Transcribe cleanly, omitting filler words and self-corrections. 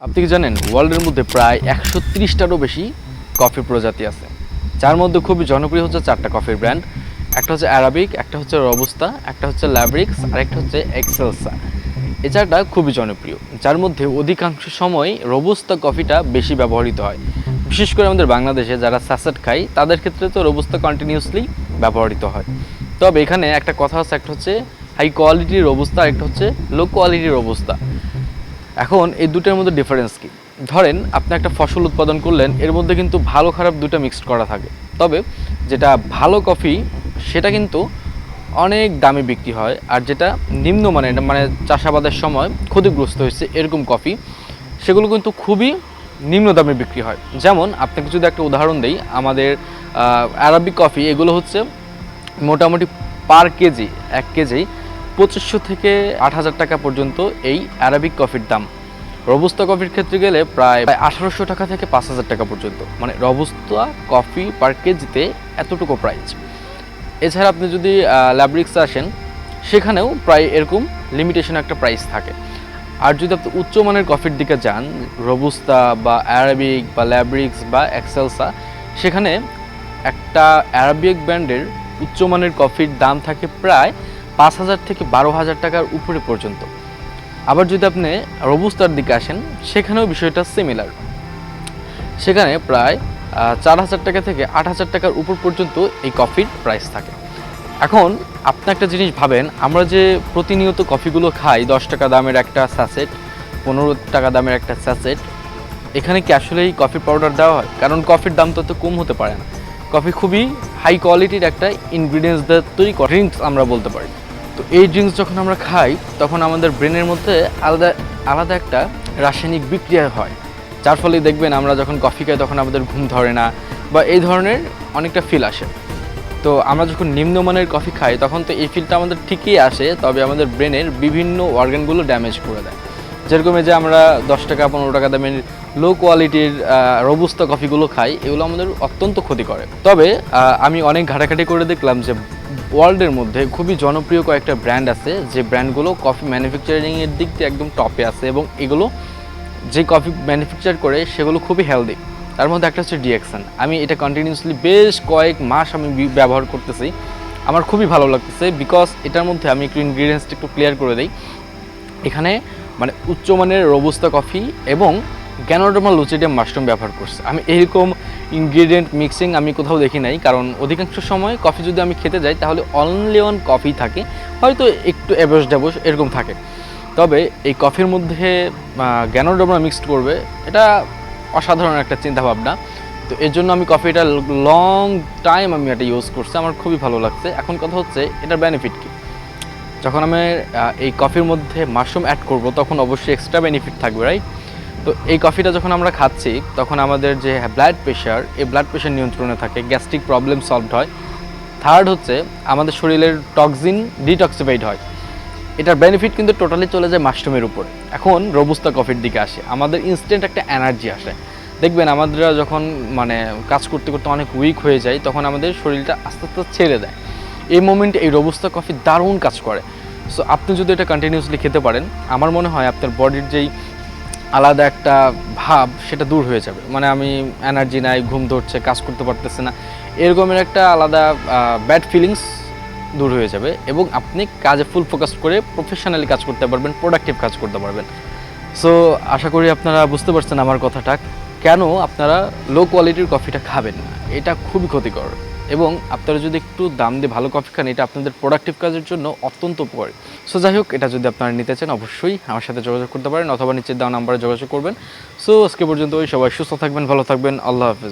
আপনি কি জানেন ওয়ার্ল্ডের মধ্যে প্রায় 130টারও বেশি কফি প্রজাতি আছে, যার মধ্যে খুবই জনপ্রিয় হচ্ছে 4টা কফির ব্র্যান্ড। একটা হচ্ছে অ্যারাবিক, একটা হচ্ছে রোবুস্তা, একটা হচ্ছে ল্যাব্রিক্স আর একটা হচ্ছে এক্সেলসা। এই 4টা খুবই জনপ্রিয়, যার মধ্যে অধিকাংশ সময় রোবুস্তা কফিটা বেশি ব্যবহৃত হয়। বিশেষ করে আমাদের বাংলাদেশে যারা স্যাসেট খায় তাদের ক্ষেত্রে তো রোবুস্তা কন্টিনিউসলি ব্যবহৃত হয়। তবে এখানে একটা কথা আছে, একটা হচ্ছে হাই কোয়ালিটির রোবুস্তা, একটা হচ্ছে লো কোয়ালিটির রোবুস্তা। এখন এই দুটোর মধ্যে ডিফারেন্স কি? ধরেন আপনি একটা ফসল উৎপাদন করলেন, এর মধ্যে কিন্তু ভালো খারাপ দুটো মিক্সড করা থাকে। তবে যেটা ভালো কফি সেটা কিন্তু অনেক দামে বিক্রি হয়, আর যেটা নিম্নমানের মানে চাষাবাদের সময় ক্ষতিগ্রস্ত হয়েছে এরকম কফি, সেগুলো কিন্তু খুবই নিম্ন দামে বিক্রি হয়। যেমন আপনাকে যদি একটা উদাহরণ দেই, আমাদের আরাবিক কফি এগুলো হচ্ছে মোটামুটি পার কেজি 1 কেজি 2500 থেকে 8000 টাকা পর্যন্ত এই অ্যারাবিক কফির দাম। রোবুস্তা কফির ক্ষেত্রে গেলে প্রায় 1800 টাকা থেকে 5000 টাকা পর্যন্ত, মানে রোবুস্তা কফি পার কেজিতে এতটুকু প্রাইস। এছাড়া আপনি যদি ল্যাব্রিক্সে আসেন, সেখানেও প্রায় এরকম লিমিটেশন একটা প্রাইস থাকে। আর যদি আপনি উচ্চমানের কফির দিকে যান, রোবুস্তা বা অ্যারাবিক বা ল্যাব্রিক্স বা এক্সেলসা, সেখানে একটা অ্যারাবিক ব্র্যান্ডের উচ্চমানের কফির দাম থাকে প্রায় 5000 থেকে 12000 টাকার উপরে পর্যন্ত। আবার যদি আপনি রোবুস্তার দিকে আসেন, সেখানেও বিষয়টা সিমিলার। সেখানে প্রায় 4000 টাকা থেকে 8000 টাকার উপর পর্যন্ত এই কফির প্রাইস থাকে। এখন আপনি একটা জিনিস ভাবেন, আমরা যে প্রতিনিয়ত কফিগুলো খাই 10 টাকা দামের একটা স্যাসেট, 15 টাকা দামের একটা স্যাসেট, এখানে কি আসলে এই কফি পাউডার দেওয়া হয়? কারণ কফির দাম তো কম হতে পারে না। কফি খুবই হাই কোয়ালিটির একটা ইনগ্রিডিয়েন্টস দিয়ে তৈরি করা ড্রিঙ্কস আমরা বলতে পারি। তো এই ড্রিঙ্কস যখন আমরা খাই, তখন আমাদের ব্রেনের মধ্যে আলাদা আলাদা একটা রাসায়নিক বিক্রিয়া হয়, যার ফলে দেখবেন আমরা যখন কফি খাই তখন আমাদের ঘুম ধরে না বা এই ধরনের অনেকটা ফিল আসে। তো আমরা যখন নিম্নমানের কফি খাই তখন তো এই ফিলটা আমাদের ঠিকই আসে, তবে আমাদের ব্রেনের বিভিন্ন অর্গানগুলো ড্যামেজ করে দেয়। যেরকম যে আমরা 10 টাকা 15 টাকা দামের লো কোয়ালিটির রোবুস্তা কফিগুলো খাই, এগুলো আমাদের অত্যন্ত ক্ষতি করে। তবে আমি অনেক ঘাটাঘাটি করে দেখলাম যে ওয়ার্ল্ডের মধ্যে খুবই জনপ্রিয় কয়েকটা ব্র্যান্ড আছে, যে ব্র্যান্ডগুলো কফি ম্যানুফ্যাকচারিংয়ের দিক দিয়ে একদম টপে আছে, এবং এগুলো যে কফি ম্যানুফ্যাকচার করে সেগুলো খুবই হেলদি। তার মধ্যে একটা হচ্ছে ডিএক্সন। আমি এটা কন্টিনিউসলি বেশ কয়েক মাস আমি ব্যবহার করতেছি, আমার খুবই ভালো লাগতেছে। বিকজ এটার মধ্যে আমি একটু ইনগ্রিডিয়েন্টসটা একটু ক্লিয়ার করে দিই। এখানে মানে উচ্চমানের রোবুস্তা কফি এবং গ্যানোডার্মা লুচিডিয়াম মাশরুম ব্যবহার করছে। আমি এরকম ইনগ্রিডিয়েন্ট মিক্সিং আমি কোথাও দেখি নাই, কারণ অধিকাংশ সময় কফি যদি আমি খেতে যাই তাহলে অনলি ওয়ান কফি থাকে, হয়তো একটু এবস ডেবস এরকম থাকে। তবে এই কফির মধ্যে গ্যানোডার্মা মিক্সড করবে, এটা অসাধারণ একটা চিন্তাভাবনা। তো এর জন্য আমি কফিটা লং টাইম আমি এটা ইউজ করছি, আমার খুবই ভালো লাগছে। এখন কথা হচ্ছে এটার বেনিফিট কী? যখন আমি এই কফির মধ্যে মাশরুম অ্যাড করব, তখন অবশ্যই এক্সট্রা বেনিফিট থাকবে, রাইট? তো এই কফিটা যখন আমরা খাচ্ছি, তখন আমাদের যে ব্লাড প্রেশার, এই ব্লাড প্রেশার নিয়ন্ত্রণে থাকে, গ্যাস্ট্রিক প্রবলেম সলভড হয়। থার্ড হচ্ছে আমাদের শরীরের টক্সিন ডিটক্সিফাইড হয়। এটার বেনিফিট কিন্তু টোটালি চলে যায় মাশরুমের উপর। এখন রোবুস্তা কফির দিকে আসে, আমাদের ইনস্ট্যান্ট একটা এনার্জি আসে। দেখবেন আমাদের যখন মানে কাজ করতে করতে অনেক উইক হয়ে যায়, তখন আমাদের শরীরটা আস্তে আস্তে ছেড়ে দেয়। এই মোমেন্টে এই রোবুস্তা কফি দারুণ কাজ করে। সো আপনি যদি এটা কন্টিনিউসলি খেতে পারেন, আমার মনে হয় আপনার বডির যেই আলাদা একটা ভাব সেটা দূর হয়ে যাবে। মানে আমি এনার্জি নাই, ঘুম ধরছে, কাজ করতে পারতেছে না, এরকমের একটা আলাদা ব্যাড ফিলিংস দূর হয়ে যাবে, এবং আপনি কাজে ফুল ফোকাস করে প্রফেশনালি কাজ করতে পারবেন, প্রোডাক্টিভ কাজ করতে পারবেন। সো আশা করি আপনারা বুঝতে পারছেন আমার কথাটা, কেন আপনারা লো কোয়ালিটির কফিটা খাবেন না। এটা খুবই ক্ষতিকর, এবং আপনারা যদি একটু দাম দিয়ে ভালো কফি খান, এটা আপনাদের প্রোডাক্টিভ কাজের জন্য অত্যন্ত উপকারী। সো যাই হোক, এটা যদি আপনারা নিতে চান অবশ্যই আমার সাথে যোগাযোগ করতে পারেন, অথবা নিচের দেওয়া নাম্বারে যোগাযোগ করবেন। সো আজকে পর্যন্ত সবাই সুস্থ থাকবেন, ভালো থাকবেন, আল্লাহ হাফেজ।